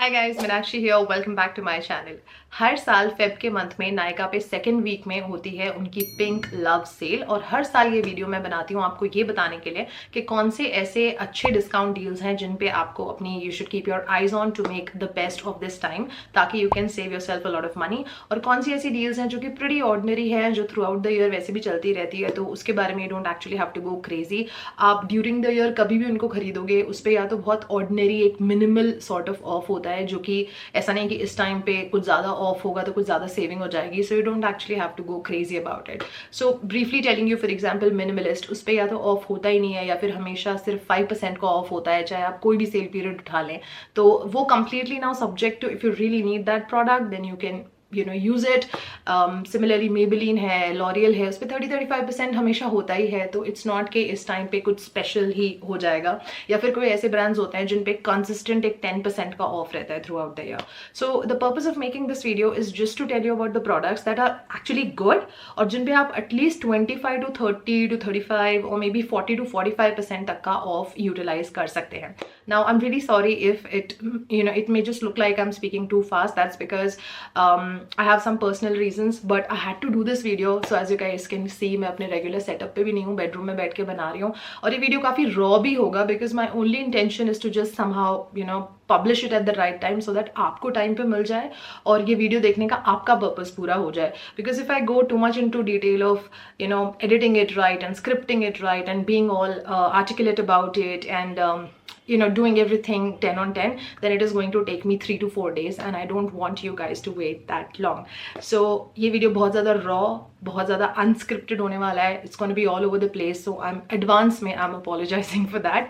Hi guys, Meenakshi here, welcome back to my channel. हर साल Feb के मंथ में नायका पे सेकेंड वीक में होती है उनकी पिंक लव सेल, और हर साल ये वीडियो मैं बनाती हूँ आपको ये बताने के लिए कि कौन से ऐसे अच्छे डिस्काउंट डील्स हैं जिन पे आपको अपनी you should keep your eyes on to make the best of this time, ताकि you can save yourself a lot of money. और कौन सी ऐसी डील्स हैं जो कि प्रीटी ऑर्डिनरी है, जो थ्रू आउट द ईयर वैसे भी चलती रहती है, तो उसके बारे में you don't actually have to go crazy. आप ड्यूरिंग द ईयर कभी भी उनको खरीदोगे, उस पर या तो बहुत ऑर्डिनरी एक मिनिमल सॉर्ट ऑफ ऑफ होता है, जो कि ऐसा नहीं कि इस टाइम पे कुछ ज़्यादा ऑफ होगा तो कुछ ज़्यादा सेविंग हो जाएगी, so you don't actually have to go crazy about it. So briefly telling you, for example Minimalist, उस पर या तो ऑफ होता ही नहीं है या फिर हमेशा सिर्फ 5% का ऑफ होता है, चाहे आप कोई भी सेल पीरियड उठा लें। तो वो completely now subject to, if you really need that product then you can use it. Similarly Maybelline है, लॉरियल है, उस पर 30-35% हमेशा होता ही है, तो इट्स नॉट कि इस टाइम पे कुछ स्पेशल ही हो जाएगा। या फिर कोई ऐसे ब्रांड्स होते हैं जिन पे कंसिस्टेंट एक 10% का ऑफ रहता है throughout the year. So the purpose of making this video is just to tell you about the products that are actually good, और जिन पे आप एटलीस्ट 25-30-35 और मे बी 40-45% तक का ऑफ यूटिलाइज कर सकते हैं। Now I am really sorry if it may just look like I'm speaking too fast. That's because I have some personal reasons, but I had to do this video. So as you guys can see, मैं अपने regular setup पे भी नहीं हूँ, bedroom में बैठ के बना रही हूँ, और ये वीडियो काफ़ी raw भी होगा because my only intention is to just somehow publish it at the right time so that आपको टाइम पे मिल जाए और ये वीडियो देखने का आपका पर्पस पूरा हो जाए। Because if I go too much into detail of editing it right and scripting it right and being all articulate about it and doing everything 10 on 10, then it is going to take me 3 to 4 days and I don't want you guys to wait that long. So ये video बहुत ज़्यादा raw, बहुत ज़्यादा unscripted होने वाला है. It's going to be all over the place, so I'm advance में I'm apologizing for that.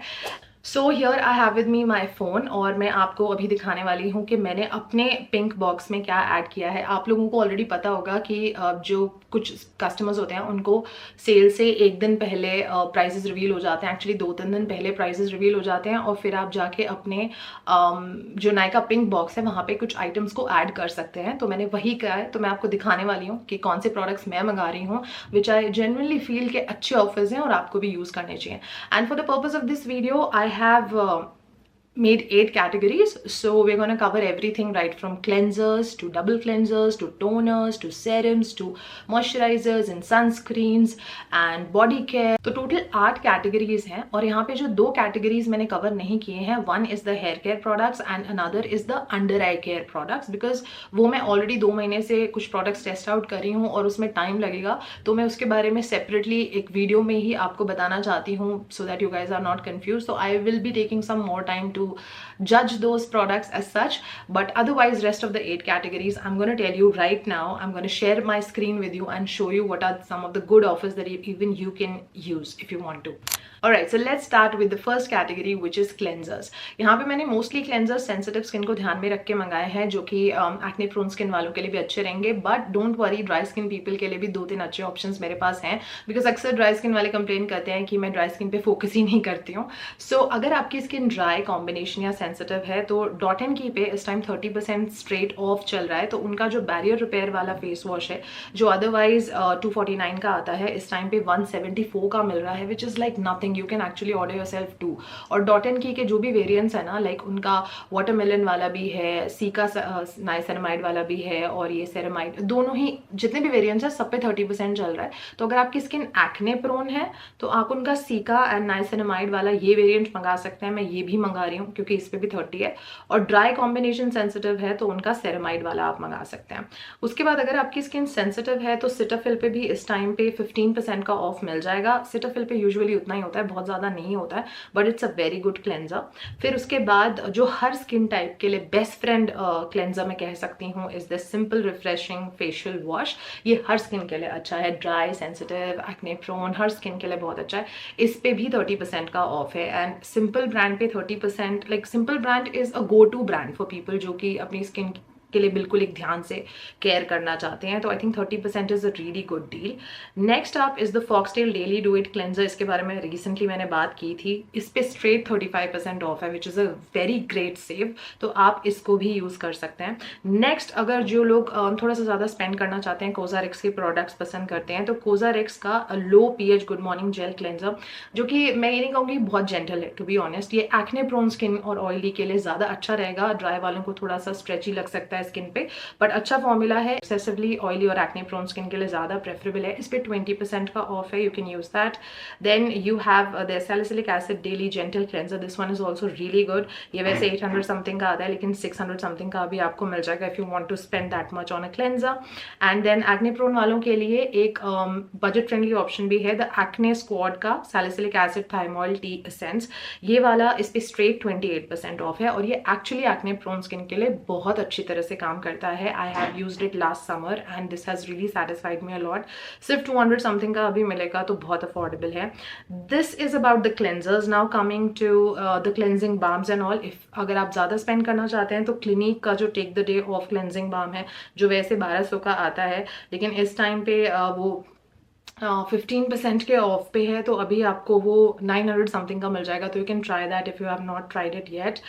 So here I have with me my phone, और मैं आपको अभी दिखाने वाली हूँ कि मैंने अपने पिंक बॉक्स में क्या ऐड किया है। आप लोगों को ऑलरेडी पता होगा कि जो कुछ कस्टमर्स होते हैं उनको सेल से एक दिन पहले प्राइसेस रिवील हो जाते हैं, एक्चुअली 2-3 दिन पहले प्राइसेस रिवील हो जाते हैं, और फिर आप जाके अपने जो नायका पिंक बॉक्स है वहाँ पे कुछ आइटम्स को ऐड कर सकते हैं। तो मैंने वही किया है, तो मैं आपको दिखाने वाली हूँ कि कौन से प्रोडक्ट्स मैं मंगा रही हूँ विच आई जेन्युइनली फील के अच्छे ऑफर्स हैं और आपको भी यूज़ करने चाहिए। And for the purpose of this video I have made 8 categories, so we're going to cover everything, right from cleansers to double cleansers to toners to serums to moisturizers and sunscreens and body care. तो total 8 categories हैं, और यहाँ पे जो 2 categories मैंने cover नहीं किए हैं, one is the hair care products and another is the under eye care products, because वो मैं already 2 महीने से कुछ products test out कर रही हूँ और उसमें time लगेगा, तो मैं उसके बारे में separately एक video में ही आपको बताना चाहती हूँ so that you guys are not confused. So I will be taking some more time to judge those products as such, but otherwise rest of the 8 categories I'm going to tell you right now. I'm going to share my screen with you and show you what are some of the good offers that even you can use if you want to. Alright, so let's start with the first category, which is cleansers. यहाँ पे मैंने mostly cleansers sensitive skin को ध्यान में रख के मंगाए हैं, जो कि acne prone skin वालों के लिए भी अच्छे रहेंगे, but don't worry, dry skin people के लिए भी 2-3 अच्छे options मेरे पास हैं, because अक्सर dry skin वाले complain करते हैं कि मैं dry skin पे focus ही नहीं करती हूँ। So अगर आपकी skin dry combination या sensitive है, तो Dot & Key पे इस टाइम 30% straight off चल रहा है, तो उनका जो barrier repair वाला face wash है, जो otherwise 249 का आता है, इस टाइम पे 174 का मिल रहा है, which is like nothing. You can actually order yourself too. और Dot & Key के जो भी वेरिएंट्स है ना, लाइक उनका वाटरमेलन वाला भी है, सीका नाइसेनामाइड वाला भी है, और ये सेरामाइड, दोनों ही जितने भी वेरिएंट्स हैं सब पे 30% चल रहा है। तो अगर आपकी स्किन एक्ने प्रोन है तो आप उनका सीका एंड नाइसेनामाइड वाला ये वेरिएंट मंगा सकते हैं। मैं ये भी मंगा रही हूँ क्योंकि इस पे भी 30 है। और ड्राई कॉम्बिनेशन सेंसिटिव है तो उनका सेरामाइड वाला आप मंगा सकते हैं। उसके बाद अगर आपकी स्किन सेंसिटिव है तो सिटाफिल पे भी इस टाइम पे 15% का ऑफ मिल जाएगा। सिटाफिल पे यूजुअली उतना ही होता है, बहुत ज़्यादा नहीं होता है, but it's a very good cleanser. फिर उसके बाद जो हर स्किन टाइप के लिए बेस्ट फ्रेंड क्लेंजर मैं कह सकती हूँ is the simple refreshing facial wash. ये हर स्किन के लिए अच्छा है, ड्राई, सेंसिटिव, एक्ने प्रोन, हर स्किन के लिए बहुत अच्छा है। इस पे भी 30% का ऑफ है, एंड सिंपल ब्रांड पे 30%, like Simple brand is a go to brand for people जो कि अपनी स्किन के लिए बिल्कुल एक ध्यान से केयर करना चाहते हैं, तो I think 30% is a really good deal. Next up is the foxtail daily do it cleanser. इसके बारे में रिसेंटली मैंने बात की थी। इस पे स्ट्रेट 35% ऑफ है, which is a very great save, तो आप इसको भी यूज़ कर सकते हैं। नेक्स्ट, अगर जो लोग थोड़ा सा ज़्यादा स्पेंड करना चाहते हैं, कोजारिक्स के प्रोडक्ट्स पसंद करते हैं, तो कोजारिक्स का low pH good morning gel cleanser, जो कि मैं ये नहीं कहूँगी बहुत जेंटल है, टू बी ऑनेस्ट। ये एक्ने प्रोन स्किन और ऑयली के लिए ज़्यादा अच्छा रहेगा। ड्राई वालों को थोड़ा सा स्ट्रेची लग सकता है स्किन पे, बट अच्छा फॉर्मूला है। एक्सेसिवली ऑयली और एक्ने प्रोन स्किन के लिए ज़्यादा प्रेफरेबल है। इस पर 20% का ऑफ है, you can use that. Then you have the salicylic acid daily gentle cleanser, this one is also really good. ये वैसे 800 समथिंग का आता है, लेकिन 600 समथिंग का भी आपको मिल जाएगा if you want to spend that much on a cleanser. And then acne prone वालों के लिए एक बजट फ्रेंडली ऑप्शन भी है, द एक्ने स्क्वाड का salicylic acid thymol T essence. ये वाला इस पे स्ट्रेट 28% ऑफ है, और ये एक्चुअली एक्ने प्रोन स्किन के लिए बहुत अच्छी तरह से काम करता है। I have used it last summer and this has really satisfied me a lot. सिर्फ 200 समथिंग का अभी मिलेगा, तो बहुत अफोर्डेबल है। This is about the cleansers. Now coming to the cleansing balms and all. If अगर आप ज़्यादा स्पेंड करना चाहते हैं, तो क्लिनिक का जो take the day off cleansing balm है, जो वैसे 1200 का आता है, लेकिन इस टाइम पे वो 15% के ऑफ पे है, तो अभी आपको वो 900 समथिंग का मिल जाएगा, तो you can try that if you have not tried it yet.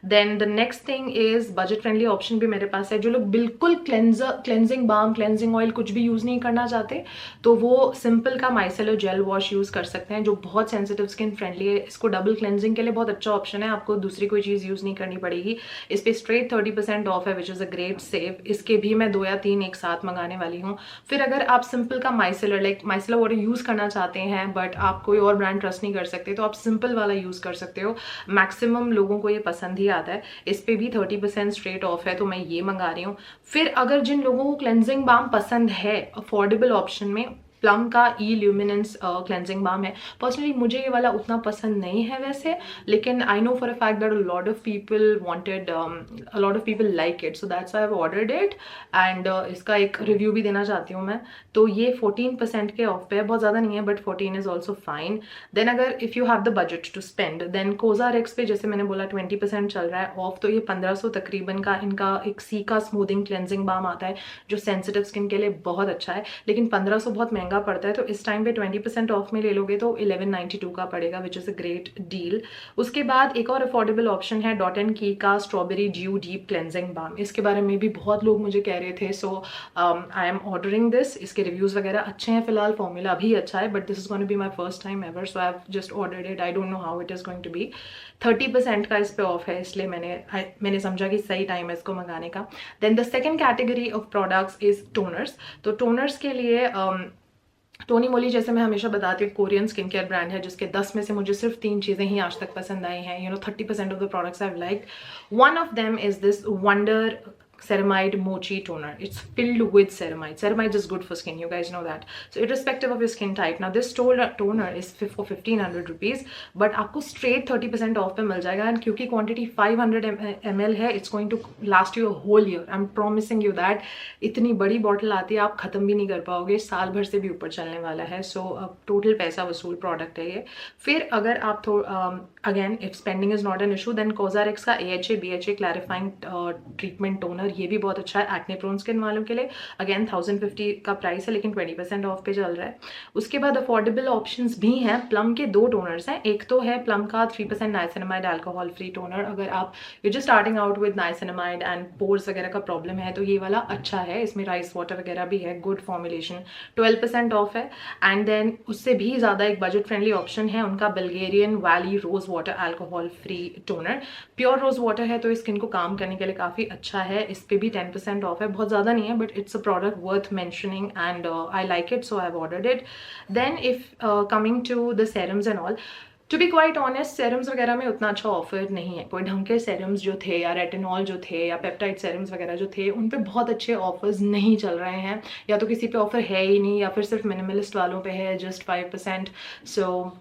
Then the next thing is budget friendly option भी मेरे पास है। जो लोग बिल्कुल क्लेंजिंग बाम, क्लेंजिंग ऑयल कुछ भी यूज़ नहीं करना चाहते, तो वो सिंपल का माइसेलर जेल वॉश यूज़ कर सकते हैं, जो बहुत सेंसिटिव स्किन फ्रेंडली है। इसको डबल क्लेंजिंग के लिए बहुत अच्छा ऑप्शन है, आपको दूसरी कोई चीज़ यूज़ नहीं करनी पड़ेगी। इस पर स्ट्रेट 30% ऑफ है, which is a great save. इसके भी मैं 2 या 3 एक साथ मंगाने वाली हूँ। फिर अगर आप सिंपल का माइसेलर माइसेलर वाटर यूज़ करना चाहते हैं, बट आप कोई और ब्रांड ट्रस्ट नहीं कर सकते, तो आप सिंपल वाला यूज़ कर सकते हो। मैक्सिमम लोगों को ये पसंद ही आता है। इस पे भी 30% स्ट्रेट ऑफ है, तो मैं ये मंगा रही हूँ। फिर अगर जिन लोगों को क्लेंजिंग बाम पसंद है, अफोर्डेबल ऑप्शन में प्लम का ई ल्यूमिनेंस क्लेंजिंग बाम है। पर्सनली मुझे ये वाला उतना पसंद नहीं है वैसे, लेकिन I know for a fact that a lot of people wanted, a lot of people like it, so that's I have ordered it. And इसका एक रिव्यू भी देना चाहती हूँ मैं। तो ये 14% के ऑफ पे है, बहुत ज़्यादा नहीं है, but 14 is also fine. Then अगर if you have the budget to spend, then Cosrx पे जैसे मैंने बोला 20% चल रहा है ऑफ, तो ये 1500 तकरीबन का इनका एक सी का स्मूदिंग क्लेंजिंग बाम आता है, जो सेंसिटिव स्किन के लिए बहुत अच्छा है। लेकिन 1500 बहुत महंगा पड़ता है, तो इस टाइम पे 20% ऑफ में ले लोगे तो 1192 का पड़ेगा, which is a great deal. उसके बाद एक और अफोर्डेबल ऑप्शन है डॉट एंड की का strawberry dew deep cleansing balm. इसके बारे में भी बहुत लोग मुझे कह रहे थे, so I am ordering this. इसके रिव्यूज़ वगैरह अच्छे हैं, फिलहाल फॉर्मूला भी अच्छा है, but this is going to be my first time ever, so I have just ordered it. I don't know how it is going to be. 30% का इस पे ऑफ है, इसलिए मैंने समझा कि सही टाइम है इसको मंगाने का। Then the second category of products is toners. तो टोनर्स के लिए टोनी मोली, जैसे मैं हमेशा बताती हूँ, कोरियन स्किन केयर ब्रांड है, जिसके 10 में से मुझे सिर्फ 3 चीज़ें ही आज तक पसंद आई हैं। 30% of the products I like. One of them is this wonder ceramide mochi toner. It's filled with ceramide. Ceramide is good for skin, you guys know that. So irrespective of your skin type, now this toner is for 1500 rupees, but आपको straight 30% off पे मिल जाएगा। And क्योंकि quantity 500 ml है, it's going to last you a whole year. I'm promising you that। इतनी बड़ी bottle आती है, आप खत्म भी नहीं कर पाओगे, साल भर से भी ऊपर चलने वाला है। सो टोटल पैसा वसूल प्रोडक्ट है ये। फिर अगर आप again if spending is not an issue, then Cosrx का AHA BHA clarifying treatment toner, ये भी बहुत अच्छा है एक्ने प्रोन स्किन वालों के लिए। अगेन 1050 का प्राइस है, लेकिन 20% ऑफ पे चल रहा है। उसके बाद अफोर्डेबल ऑप्शंस भी हैं। प्लम के 2 टोनर्स हैं। एक तो है प्लम का 3% नाइसिनामाइड अल्कोहल फ्री टोनर। अगर आप you just starting out with niacinamide and pores वगैरह का प्रॉब्लम है, तो ये वाला अच्छा है। इसमें राइस वाटर वगैरह भी है, गुड फॉर्मुलेशन, 12% ऑफ है। एंड देन उससे भी ज़्यादा एक बजट फ्रेंडली ऑप्शन है उनका Bulgarian valley rose water alcohol free toner. Pure rose water है, तो स्किन को काम करने के लिए काफ़ी अच्छा है। इस पे भी 10% ऑफ है, बहुत ज़्यादा नहीं है, but it's a product worth mentioning and I like it, so I have ordered it. Then if coming to the serums and all, to be quite honest, serums वगैरह में उतना अच्छा ऑफर नहीं है। कोई ढंग के सेरम्स जो थे, या रेटिनॉल जो थे, या पेप्टाइड सेरम्स वगैरह जो थे, उन पे बहुत अच्छे ऑफर्स नहीं चल रहे हैं, या तो किसी पे ऑफर है ही नहीं, या फिर सिर्फ मिनिमलिस्ट वालों पे है जस्ट 5%। सो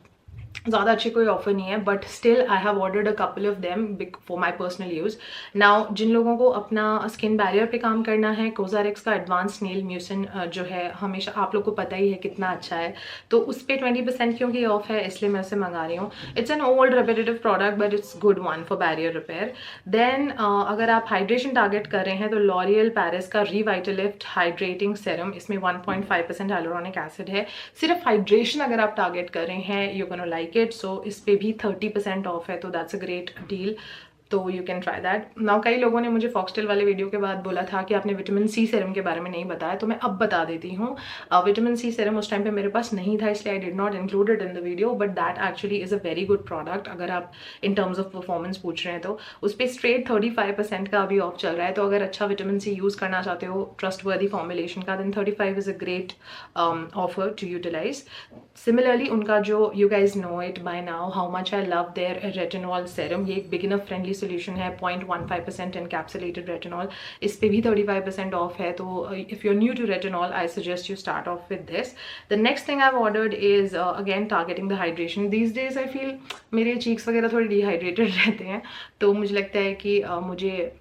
ज़्यादा अच्छी कोई ऑफर नहीं है, but still I have ordered a couple of them for my personal use. Now जिन लोगों को अपना स्किन बैरियर पे काम करना है, कोजारेक्स का एडवांस नेल म्यूसिन जो है, हमेशा आप लोग को पता ही है कितना अच्छा है, तो उस पर 20% क्योंकि ऑफ है, इसलिए मैं उसे मंगा रही हूँ। It's an old repetitive product but it's good one for barrier repair. Then अगर आप हाइड्रेशन टारगेट कर रहे हैं तो लॉरियल पेरिस का रिवाइटलिफ्ट हाइड्रेटिंग सेरम, इसमें 1.5% हाइलुरोनिक एसिड है। सिर्फ हाइड्रेशन अगर आप टारगेट कर रहे हैं, यू गोना लाइक इट। सो इस पे भी 30% ऑफ है, तो दैट्स अ ग्रेट डील, तो you can try that. Now कई लोगों ने मुझे फॉक्सटेल वाले वीडियो के बाद बोला था कि आपने विटामिन सी सीरम के बारे में नहीं बताया, तो मैं अब बता देती हूँ। विटामिन सी सीरम उस टाइम पे मेरे पास नहीं था, इसलिए I did not include it in the video, but that actually is a very good product. अगर आप इन टर्म्स ऑफ परफॉर्मेंस पूछ रहे हैं तो उस पर स्ट्रेट 35% का अभी ऑफ चल रहा है, तो अगर अच्छा विटामिन सी यूज़ करना चाहते हो ट्रस्ट वर्दी फॉर्मुलेशन का, then 35 is a great offer to utilize. Similarly उनका जो, you guys know it by now how much I love their retinol serum, ये एक बिगिनर फ्रेंडली सोल्यूशन है, 0.15% एनकैप्सुलेटेड रेटिनॉल, इस पे भी 35% ऑफ है। तो if you are new to retinol, I suggest you start off with this. The next thing I have ordered is again targeting the hydration. These days I feel मेरे cheeks वगैरह थोड़े dehydrated रहते हैं, तो मुझे लगता है कि मुझे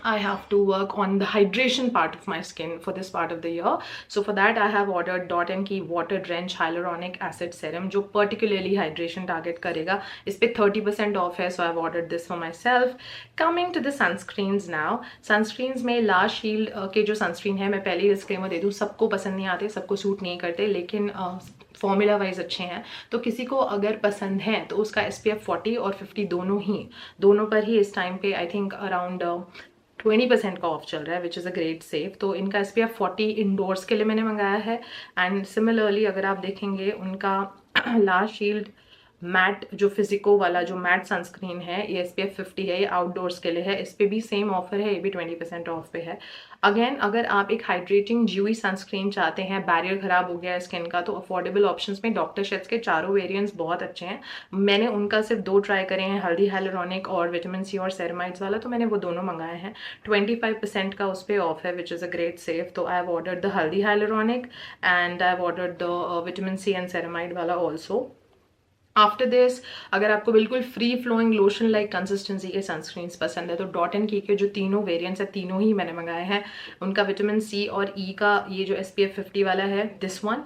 I have to work on the hydration part of my skin for this part of the year. So for that I have ordered Dot & Key Water Drench Hyaluronic Acid Serum, जो particularly hydration target करेगा। इस पे 30% off है, so I've ordered this for myself. Coming to the sunscreens now. Sunscreens में La Shield के जो sunscreen है, मैं पहले ही disclaimer दे दूँ, सबको पसंद नहीं आते, सबको सूट नहीं करते, लेकिन फॉर्मूला वाइज अच्छे हैं। तो किसी को अगर पसंद है तो उसका SPF 40 और 50 दोनों पर ही इस टाइम पे आई थिंक अराउंड 20% का ऑफ चल रहा है, which is a great save. तो इनका SPF 40 इंडोर्स के लिए मैंने मंगाया है। एंड सिमिलरली अगर आप देखेंगे उनका ला शील्ड मैट जो फिजिको वाला जो मैट सनस्क्रीन है, ये SPF 50 है, ये आउटडोर्स के लिए है, इस पे भी सेम ऑफर है, ये भी 20% ऑफ पे है। अगेन अगर आप एक हाइड्रेटिंग ज्यूई सनस्क्रीन चाहते हैं, बैरियर खराब हो गया है स्किन का, तो अफोर्डेबल ऑप्शंस में डॉक्टर शेट्स के चारों वेरिएंट्स बहुत अच्छे हैं। मैंने उनका सिर्फ 2 ट्राई करे हैं, हल्दी हाइलुरोनिक और विटामिन सी और सेरेमाइड्स वाला, तो मैंने वो दोनों मंगाए हैं। 25% का उस पर ऑफ है, which is a great save. तो I have ordered the haldi hyaluronic and I have ordered the vitamin C and ceramide वाला ऑल्सो। आफ्टर दिस अगर आपको बिल्कुल free flowing lotion like consistency के सनस्क्रीन्स पसंद है, तो डॉट एंड की के जो तीनों वेरिएंट्स है, तीनों ही मैंने मंगाए हैं। उनका विटामिन सी और ई का ये जो SPF 50 वाला है, दिस वन,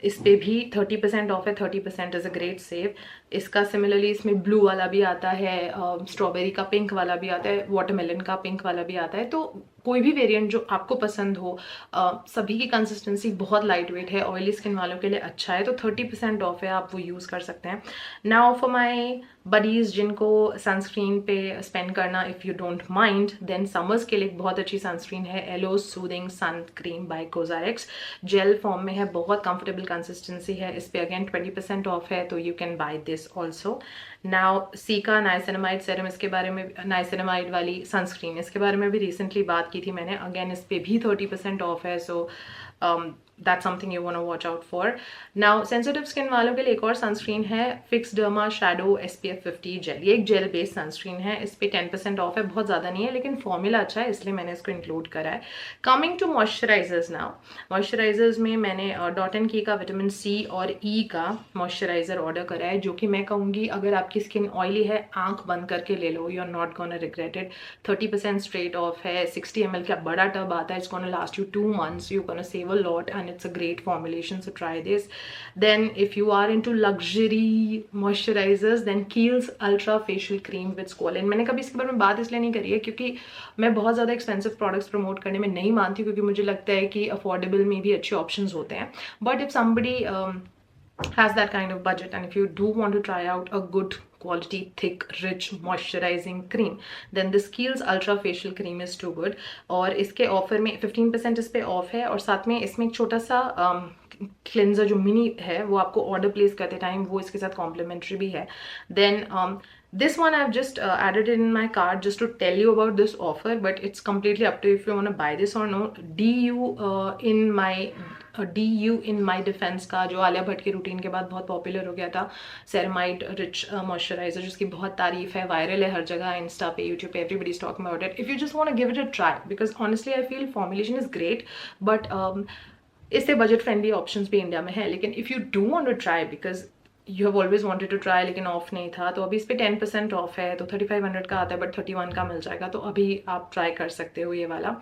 इस पे भी 30% ऑफ है, 30% इज़ अ ग्रेट सेव। इसका सिमिलरली इसमें ब्लू वाला भी आता है, स्ट्रॉबेरी का पिंक वाला भी आता है, वाटरमेलन का पिंक वाला भी आता है। तो कोई भी वेरिएंट जो आपको पसंद हो, सभी की कंसिस्टेंसी बहुत लाइट वेट है, ऑयली स्किन वालों के लिए अच्छा है, तो 30% ऑफ है, आप वो यूज़ कर सकते हैं। नाउ फॉर माई बडीज़ जिनको सनस्क्रीन पे स्पेंड करना if you don't mind, then summers के लिए एक बहुत अच्छी सनस्क्रीन है, aloe soothing sun cream by Cosrx, gel form में है, बहुत कंफर्टेबल कंसिस्टेंसी है। इस पे अगेन 20% ऑफ है, तो you can by this also. Now see का नाइसिनामाइड सेरम, इसके बारे में, नाइसिनामाइड वाली सनस्क्रीन, इसके बारे में भी रिसेंटली बात की थी मैंने, अगेन इस पे भी 30% ऑफ है, सो that's something you want to watch out for. Now sensitive skin वालों के लिए एक और सनस्क्रीन है, Fixderma shadow SPF 50 gel, ये एक जेल बेस्ड सनस्क्रीन है, इस पे 10% ऑफ है, बहुत ज़्यादा नहीं है, लेकिन फॉर्मूला अच्छा है, इसलिए मैंने इसको इंक्लूड करा है। Coming to moisturisers now, moisturisers में मैंने डॉट एंड की का विटामिन सी और ई का मॉइस्चराइजर ऑर्डर करा है, जो कि मैं कहूँगी अगर आपकी स्किन ऑयली है, आंख बंद करके ले लो, you are not gonna regret it. 30% straight off है, 60 ml का बड़ा टब आता है, it's gonna last you 2 months, you gonna save a lot and it's a great formulation, so try this. Then if you are into luxury moisturizers, then Kiehl's Ultra Facial Cream with Squalane, मैंने कभी इसके बारे में बात इसलिए नहीं करी है क्योंकि मैं बहुत ज़्यादा एक्सपेंसिव प्रोडक्ट्स प्रमोट करने में नहीं मानती, क्योंकि मुझे लगता है कि अफोर्डेबल में भी अच्छे ऑप्शंस होते हैं। But if somebody has that kind of budget and if you do want to try out a good quality thick rich moisturizing cream, then this Kiehl's Ultra Facial Cream is too good। और इसके offer में 15% इस पे of है, और साथ में इसमें एक छोटा सा क्लिनजर जो मिनी है, वो आपको ऑर्डर प्लेस करते टाइम वो इसके साथ कॉम्प्लीमेंट्री भी है। Then this one I've just added it in my cart just to tell you about this offer, but it's completely up to you if you want to buy this or no. DU in my defense का जो आलिया भट्ट के routine के बाद बहुत popular हो गया था, ceramide rich moisturiser, जिसकी बहुत तारीफ है, वायरल है हर जगह, इंस्टा पे, यूट्यूब पे, everybody is talking about it. If you just want to give it a try, because honestly I feel formulation is great, but इससे बजट फ्रेंडली ऑप्शंस भी इंडिया में है। लेकिन if you do want to try, because you have always wanted to try लेकिन off नहीं था, तो अभी इस पर 10% ऑफ है, तो 3500 का आता है बट 31 का मिल जाएगा, तो अभी आप ट्राई कर सकते हो ये वाला.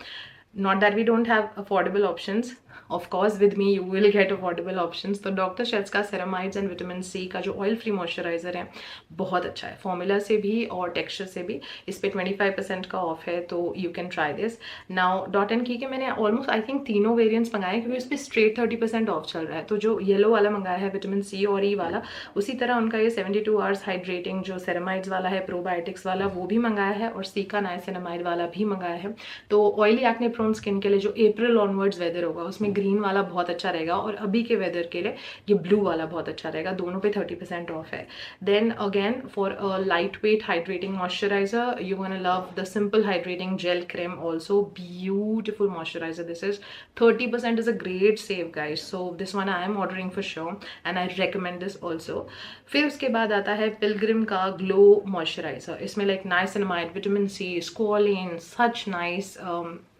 Not that we don't have affordable options. Of course, with me you will get affordable options. तो डॉक्टर शेल्स का सेरामाइड्स एंड विटामिन सी का जो ऑयल फ्री मॉइस्चराइजर है बहुत अच्छा है, फॉर्मूला से भी और टेक्सचर से भी. इस पे 25% का ऑफ है, तो you can try this. Now dot and Key के मैंने ऑलमोस्ट आई थिंक तीनों वेरिएंट्स मंगाए क्योंकि उस पर स्ट्रेट 30% ऑफ चल रहा है. तो जो येलो वाला मंगाया है विटामिन सी और ई वाला, उसी तरह उनका ये 72 आवर्स हाइड्रेटिंग जो सेरामाइड्स वाला है, प्रोबायोटिक्स वाला, वो भी मंगाया है, और सी का नाइसिनामाइड वाला भी मंगाया है. तो ऑयली एक्ने प्रोन स्किन के लिए जो अप्रैल ऑनवर्ड्स वेदर होगा उसमें ग्रीन वाला बहुत अच्छा रहेगा, और अभी के वेदर के लिए ये ब्लू वाला बहुत अच्छा रहेगा. दोनों पे 30% ऑफ है. Then again for a lightweight hydrating moisturiser you gonna love the Simple hydrating gel cream, also beautiful moisturiser. This is 30% is a great save guys, so this one I am ordering for sure and I recommend this also. फिर उसके बाद आता है Pilgrim का glow moisturiser. इसमें like niacinamide, vitamin C, squalane, such nice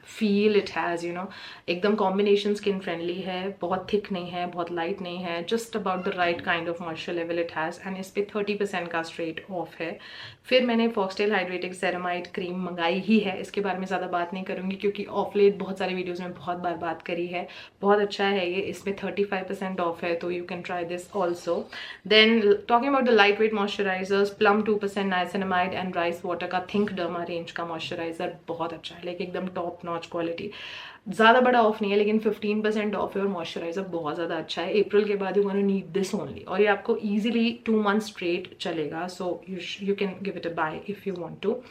feel it has, you know, एकदम combination skin friendly है, बहुत थिक नहीं है, बहुत लाइट नहीं है, just about the right kind of moisture level it has, and इस पर 30% का स्ट्रेट ऑफ है. फिर मैंने फॉक्सटेल हाइड्रेटिंग सेरामाइड क्रीम मंगाई ही है, इसके बारे में ज़्यादा बात नहीं करूँगी क्योंकि ऑफ लेट बहुत सारे वीडियोज़ में बहुत बार बात करी है. बहुत अच्छा है ये, इसमें 35% ऑफ है, तो you can try this also. Then talking about the lightweight moisturisers, Plum 2% niacinamide and rice water का थिंक डर्मा रेंज का मॉइस्चराइजर बहुत अच्छा है, लाइक एकदम टॉप नॉच क्वालिटी. ज़्यादा बड़ा ऑफ नहीं है लेकिन 15% ऑफ है, और मॉइस्चराइजर बहुत ज़्यादा अच्छा है. अप्रैल के बाद you gonna need this only, और ये आपको ईजिली 2 months स्ट्रेट चलेगा, so you can give it a buy if you want to.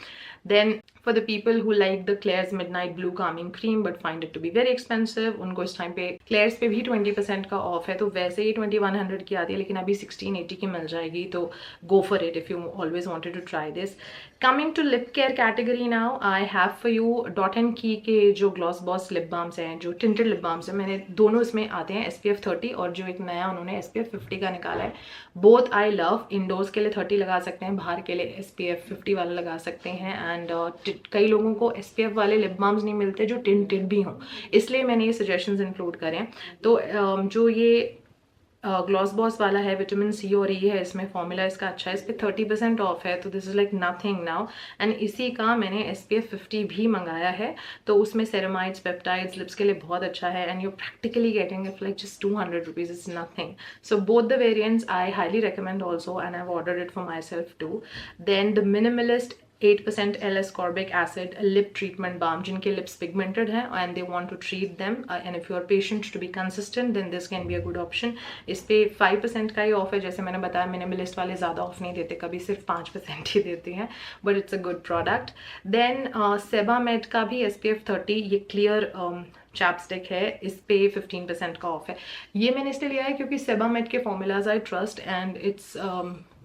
Then for the people who like the Klairs midnight blue calming cream but find it to be very expensive, उनको इस time पे क्लेयर्स पे भी 20% का off है. तो वैसे ही 2100 की आती है लेकिन अभी 1680 की मिल जाएगी, तो go for it if you always wanted to try this. Coming to lip care category now, I have for you Dot and Key के जो ग्लॉस बॉस लिप बाम्स हैं, जो टिंटेड लिप बाम्स हैं, मैंने दोनों इसमें आते हैं SPF 30 और जो एक नया उन्होंने SPF 50 का निकाला है. Both I love. इंडोर्स के लिए 30 लगा सकते हैं, बाहर के लिए SPF 50 वाला लगा सकते हैं. एंड कई लोगों को SPF वाले लिप बाम्स नहीं मिलते जो टिंटेड भी हों, इसलिए मैंने ये सजेशंस इंक्लूड करें. तो जो ये ग्लॉस बॉस वाला है, विटामिन सी और ई है इसमें, फॉर्मूला इसका अच्छा है, इस पर 30% ऑफ है, तो this is like nothing now. And इसी का मैंने SPF 50 भी मंगाया है, तो उसमें सेरामाइड्स, पेप्टाइड्स, लिप्स के लिए बहुत अच्छा है, and you practically getting it like just 200 rupees, is nothing. So both the variants I highly recommend also, and I have ordered it for myself too. Then the Minimalist 8% L-ascorbic acid lip treatment balm, जिनके lips pigmented हैं and they want to treat them and if you are patient to be consistent then this can be a good option. इस पे 5% का ही of है, जैसे मैंने बताया minimalist वाले ज़्यादा ऑफ नहीं देते, कभी सिर्फ 5% ही देते हैं, but it's a good product. Then Sebamed का भी SPF 30 ये क्लियर चैपस्टिक है, इस पे 15% का ऑफ है. ये मैंने इसलिए लिया है क्योंकि सेबामेड के formulas I trust and it's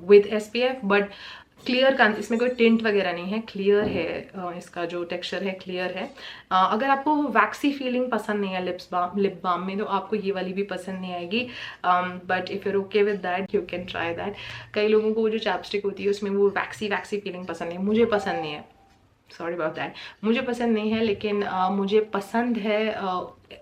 with SPF but clear का, इसमें कोई टिंट वगैरह नहीं है, क्लियर है, इसका जो टेक्सचर है क्लियर है. अगर आपको वैक्सी फीलिंग पसंद नहीं है लिप बाम में तो आपको ये वाली भी पसंद नहीं आएगी, but if you're okay with that you can try that. कई लोगों को वो जो चैपस्टिक होती है उसमें वो वैक्सी फीलिंग पसंद नहीं, मुझे पसंद नहीं है, सॉरी अबाउट दैट, मुझे पसंद नहीं है, लेकिन मुझे पसंद है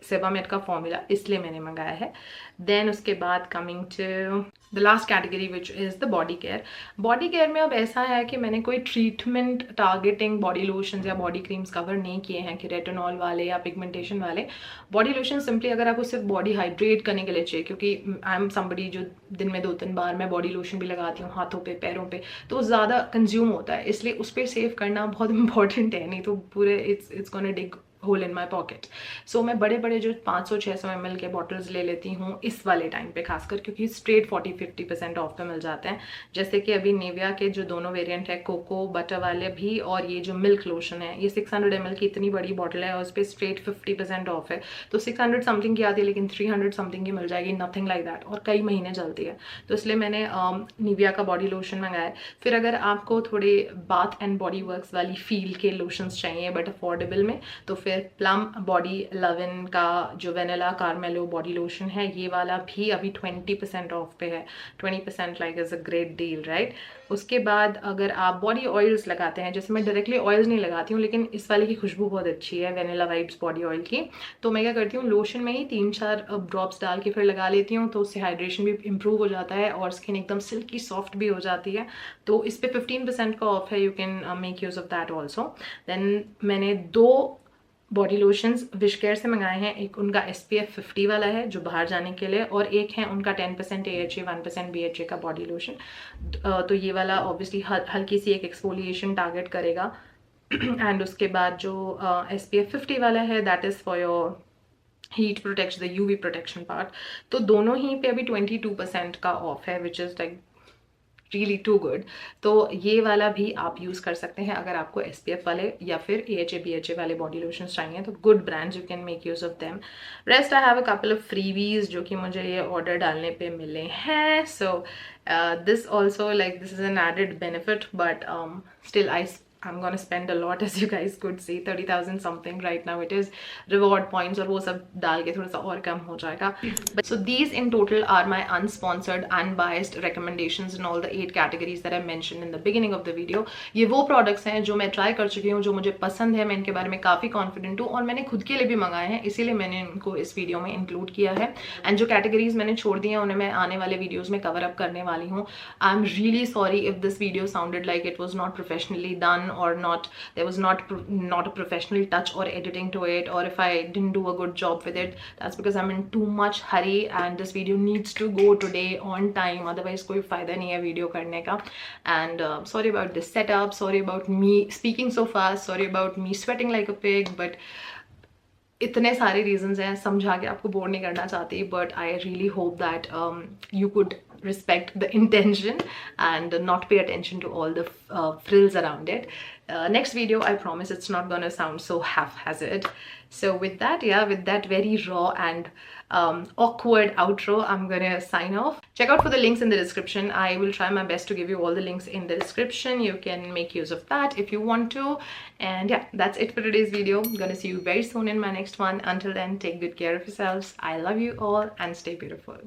सेबामेड का फॉर्मूला, इसलिए मैंने मंगाया है. देन उसके बाद coming to the last category which is the body care. Body care में अब ऐसा है कि मैंने कोई ट्रीटमेंट टारगेटिंग बॉडी लोशंस या बॉडी क्रीम्स कवर नहीं किए हैं कि रेटिनॉल वाले या पिगमेंटेशन वाले. बॉडी लोशन सिंपली अगर आपको सिर्फ बॉडी हाइड्रेट करने के लिए चाहिए, क्योंकि आई एम समबडी जो दिन में 2-3 बार मैं बॉडी लोशन भी लगाती हूँ हाथों पे, पैरों पे, तो वो ज़्यादा कंज्यूम होता है, इसलिए उस पर सेव करना बहुत इंपॉर्टेंट है, नहीं तो पूरे it's gonna dig hole in my pocket. So मैं बड़े बड़े जो 500-600 ml के बॉटल्स ले लेती हूँ इस वाले टाइम पे खासकर, क्योंकि स्ट्रेट 40-50% ऑफ पे मिल जाते हैं. जैसे कि अभी नेविया के जो दोनों वेरिएंट है, कोको बटर वाले भी, और ये जो मिल्क लोशन है, ये 600 ml की इतनी बड़ी बॉटल है और उस पर स्ट्रेट 50% ऑफ है, तो 600 समथिंग की आती है लेकिन 300 समथिंग की मिल जाएगी, नथिंग लाइक दैट, और कई महीने चलती है. तो इसलिए मैंने निविया का बॉडी लोशन मंगाया. फिर अगर आपको थोड़े बाथ एंड बॉडी वर्क्स वाली फील के लोशंस चाहिए बट अफोर्डेबल में, तो फिर फिर प्लम बॉडी लविन का जो वेनिला कार्मेलो बॉडी लोशन है, ये वाला भी अभी 20% ऑफ पे है। 20% like is a great deal, right. उसके बाद अगर आप बॉडी ऑयल्स लगाते हैं, जैसे मैं डायरेक्टली ऑयल्स नहीं लगाती हूँ, लेकिन इस वाले की खुशबू बहुत अच्छी है वेनिला वाइब्स बॉडी ऑयल की, तो मैं क्या करती हूँ लोशन में ही 3-4 ड्रॉप्स डाल के फिर लगा लेती हूँ, तो उससे हाइड्रेशन भी इंप्रूव हो जाता है और स्किन एकदम सिल्की सॉफ्ट भी हो जाती है। तो इस पर 15% का ऑफ है, you can make use of that also. Then मैंने 2 बॉडी लोशंस विश केयर से मंगाए हैं। एक उनका SPF 50 वाला है जो बाहर जाने के लिए, और एक है उनका 10% AHA 1% BHA का बॉडी लोशन। तो ये वाला ऑब्वियसली हल्की सी एक एक्सफोलिएशन टारगेट करेगा। एंड उसके बाद जो SPF 50 वाला है that is for your heat protection, the UV protection part. तो दोनों ही पे अभी 22% का ऑफ है, which is like really too good. तो ये वाला भी आप यूज़ कर सकते हैं अगर आपको SPF वाले या फिर AHA BHA वाले बॉडी लोशन चाहिए, तो good brands, you can make use of them. Rest I have a couple of freebies जो कि मुझे ये ऑर्डर डालने पे मिले हैं। So this also like this is an added benefit, but still I'm gonna spend a lot, as you guys could see, 30,000 something right now it is, reward points और वो सब डाल के थोड़ा सा और कम हो जाएगा। But so these in total are my unsponsored, unbiased recommendations in all the 8 categories that I mentioned in the beginning of the video. ये वो products हैं जो मैं ट्राई कर चुकी हूँ, जो मुझे पसंद है, मैं इनके बारे में काफ़ी कॉन्फिडेंट हूँ और मैंने खुद के लिए भी मंगाए हैं, इसीलिए मैंने इनको इस वीडियो में इंक्लूड किया है। एंड जो कैटेगरीज मैंने छोड़ दी हैं उन्हें मैं आने वाले वीडियोज में कवर अप करने वाली हूँ। I am really sorry if this video sounded like it was not professionally done, or not, there was not a professional touch or editing to it, or if I didn't do a good job with it, that's because I'm in too much hurry and this video needs to go today on time, otherwise कोई फायदा नहीं है video करने का। And sorry about this setup, sorry about me speaking so fast, sorry about me sweating like a pig, but इतने सारे reasons हैं, समझा के आपको बोर नहीं करना चाहती, but I really hope that you could respect the intention and not pay attention to all the frills around it. Next video, I promise it's not gonna sound so haphazard. So with that, yeah, with that very raw and awkward outro, I'm gonna sign off. Check out for the links in the description. I will try my best to give you all the links in the description. You can make use of that if you want to. And yeah, that's it for today's video. I'm gonna see you very soon in my next one. Until then, take good care of yourselves. I love you all and stay beautiful.